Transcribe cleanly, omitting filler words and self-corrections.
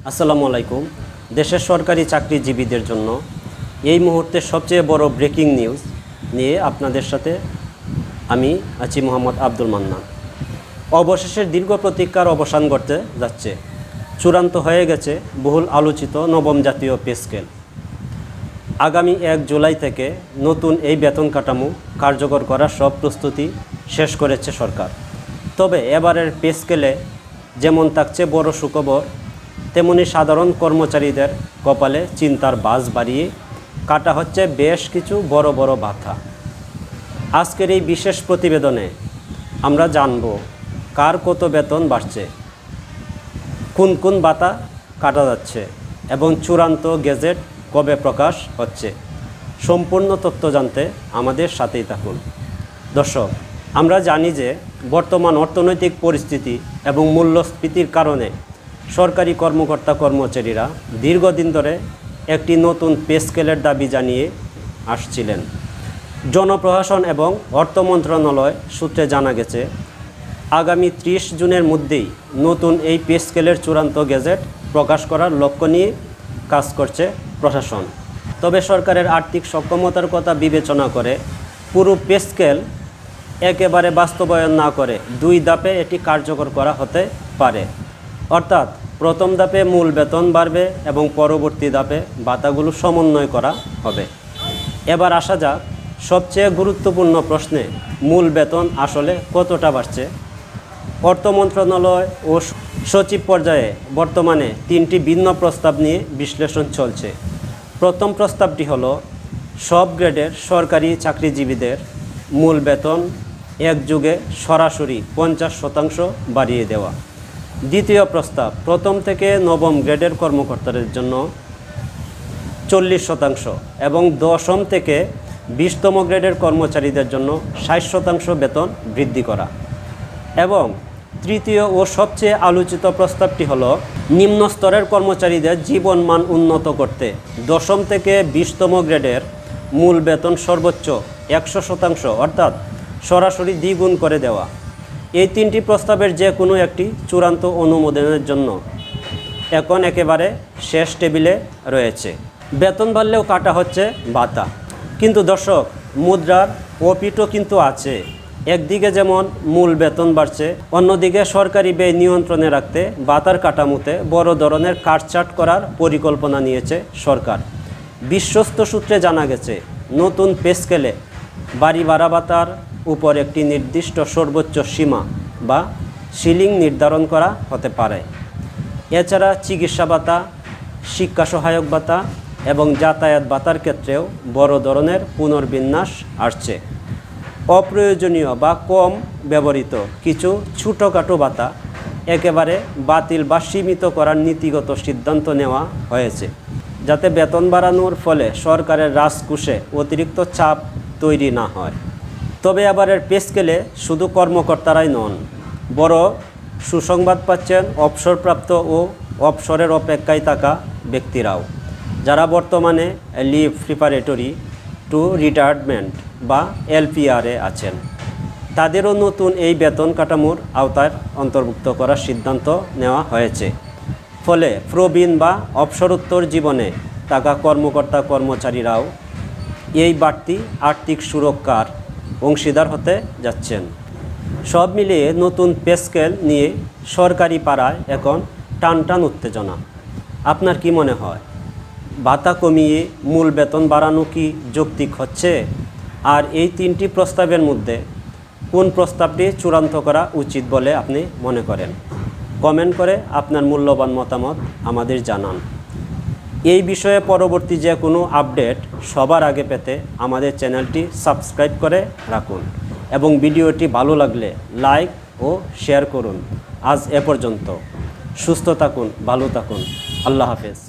আসসালামু আলাইকুম। দেশের সরকারি চাকরিজীবীদের জন্য এই মুহূর্তে সবচেয়ে বড় ব্রেকিং নিউজ নিয়ে আপনাদের সাথে আমি আছি মোহাম্মদ আব্দুল মান্নান। অবশেষে দীর্ঘ প্রতীক্ষার অবসান ঘটতে যাচ্ছে। চূড়ান্ত হয়ে গেছে বহুল আলোচিত নবম জাতীয় পে স্কেল। আগামী 1 জুলাই থেকে নতুন এই বেতন কাঠামো কার্যকর করার সব প্রস্তুতি শেষ করেছে সরকার। তবে এবারের পে স্কেলে যেমন থাকছে বড় সুখবর, তেমনি সাধারণ কর্মচারীদের কপালে চিন্তার বাজ বাড়িয়ে কাটা হচ্ছে বেশ কিছু বড় বড় বাধা। আজকের এই বিশেষ প্রতিবেদনে আমরা জানব কার কত বেতন বাড়ছে, কোন কোন ভাতা কাটা যাচ্ছে এবং চূড়ান্ত গেজেট কবে প্রকাশ হচ্ছে। সম্পূর্ণ তথ্য জানতে আমাদের সাথেই থাকুন। দর্শক, আমরা জানি যে বর্তমান অর্থনৈতিক পরিস্থিতি এবং মূল্যস্ফীতির কারণে সরকারি কর্মকর্তা কর্মচারীরা দীর্ঘদিন ধরে একটি নতুন পে স্কেলের দাবি জানিয়ে আসছিলেন। জনপ্রশাসন এবং অর্থ মন্ত্রণালয় সূত্রে জানা গেছে আগামী 30 জুনের মধ্যেই নতুন এই পে স্কেলের চূড়ান্ত গেজেট প্রকাশ করার লক্ষ্য নিয়ে কাজ করছে প্রশাসন। তবে সরকারের আর্থিক সক্ষমতার কথা বিবেচনা করে পুরো পে স্কেল একেবারে বাস্তবায়ন না করে 2 ধাপে এটি কার্যকর করা হতে পারে। অর্থাৎ প্রথম ধাপে মূল বেতন বাড়বে এবং পরবর্তী ধাপে ভাতাগুলো সমন্বয় করা হবে। এবার আসা যাক সবচেয়ে গুরুত্বপূর্ণ প্রশ্নে, মূল বেতন আসলে কতটা বাড়ছে। অর্থ মন্ত্রণালয় ও সচিব পর্যায়ে বর্তমানে 3টি ভিন্ন প্রস্তাব নিয়ে বিশ্লেষণ চলছে। প্রথম প্রস্তাবটি হলো সব গ্রেডের সরকারি চাকরিজীবীদের মূল বেতন একযোগে সরাসরি 50% বাড়িয়ে দেওয়া। দ্বিতীয় প্রস্তাব প্রথম থেকে নবম গ্রেডের কর্মকর্তাদের জন্য 40% এবং দশম থেকে 20তম গ্রেডের কর্মচারীদের জন্য 60% বেতন বৃদ্ধি করা। এবং তৃতীয় ও সবচেয়ে আলোচিত প্রস্তাবটি হলো নিম্ন স্তরের কর্মচারীদের জীবনমান উন্নত করতে দশম থেকে 20তম গ্রেডের মূল বেতন সর্বোচ্চ 100% অর্থাৎ সরাসরি দ্বিগুণ করে দেওয়া। এই 3টি প্রস্তাবের যে কোনো একটি চূড়ান্ত অনুমোদনের জন্য এখন একেবারে শেষ টেবিলে রয়েছে। বেতন বাড়লেও কাটা হচ্ছে ভাতা। কিন্তু দর্শক, মুদ্রার অপিঠও কিন্তু আছে। একদিকে যেমন মূল বেতন বাড়ছে, অন্যদিকে সরকারি ব্যয় নিয়ন্ত্রণে রাখতে ভাতার কাঠামোতে বড় ধরনের কাটছাঁট করার পরিকল্পনা নিয়েছে সরকার। বিশ্বস্ত সূত্রে জানা গেছে নতুন পে স্কেলে বাড়ি ভাড়া ভাতার উপর একটি নির্দিষ্ট সর্বোচ্চ সীমা বা সিলিং নির্ধারণ করা হতে পারে। এছাড়া চিকিৎসা ভাতা, শিক্ষা সহায়ক ভাতা এবং যাতায়াত ভাতার ক্ষেত্রেও বড় ধরনের পুনর্বিন্যাস আসছে। অপ্রয়োজনীয় বা কম ব্যবহৃত কিছু ছোটোখাটো ভাতা একেবারে বাতিল বা সীমিত করার নীতিগত সিদ্ধান্ত নেওয়া হয়েছে, যাতে বেতন বাড়ানোর ফলে সরকারের রাজকোষে অতিরিক্ত চাপ তৈরি না হয়। তবে এবারের পে স্কেলে শুধু কর্মকর্তারাই নন, বড় সুসংবাদ পাচ্ছেন অবসরপ্রাপ্ত ও অবসরের অপেক্ষায় থাকা ব্যক্তিরাও, যারা বর্তমানে লিভ প্রিপারেটরি টু রিটায়ারমেন্ট বা LPR আছেন। তাদেরও নতুন এই বেতন কাঠামোর আওতায় অন্তর্ভুক্ত করার সিদ্ধান্ত নেওয়া হয়েছে। ফলে প্রবীণ বা অবসরোত্তর জীবনে থাকা কর্মকর্তা কর্মচারীরাও এই বাড়তি আর্থিক সুরক্ষার অংশীদার হতে যাচ্ছেন। সব মিলিয়ে নতুন পে স্কেল নিয়ে সরকারি পাড়ায় এখন টানটান উত্তেজনা। আপনার কি মনে হয়, ভাতা কমিয়ে মূল বেতন বাড়ানো কি যৌক্তিক হচ্ছে? আর এই 3টি প্রস্তাবের মধ্যে কোন প্রস্তাবটি চূড়ান্ত করা উচিত বলে আপনি মনে করেন? কমেন্ট করে আপনার মূল্যবান মতামত আমাদের জানান। এই বিষয়ে পরবর্তী যে কোনো আপডেট সবার আগে পেতে আমাদের চ্যানেলটি সাবস্ক্রাইব করে রাখুন এবং ভিডিওটি ভালো লাগলে লাইক ও শেয়ার করুন। আজ এ পর্যন্ত। সুস্থ থাকুন, ভালো থাকুন। আল্লাহ হাফেজ।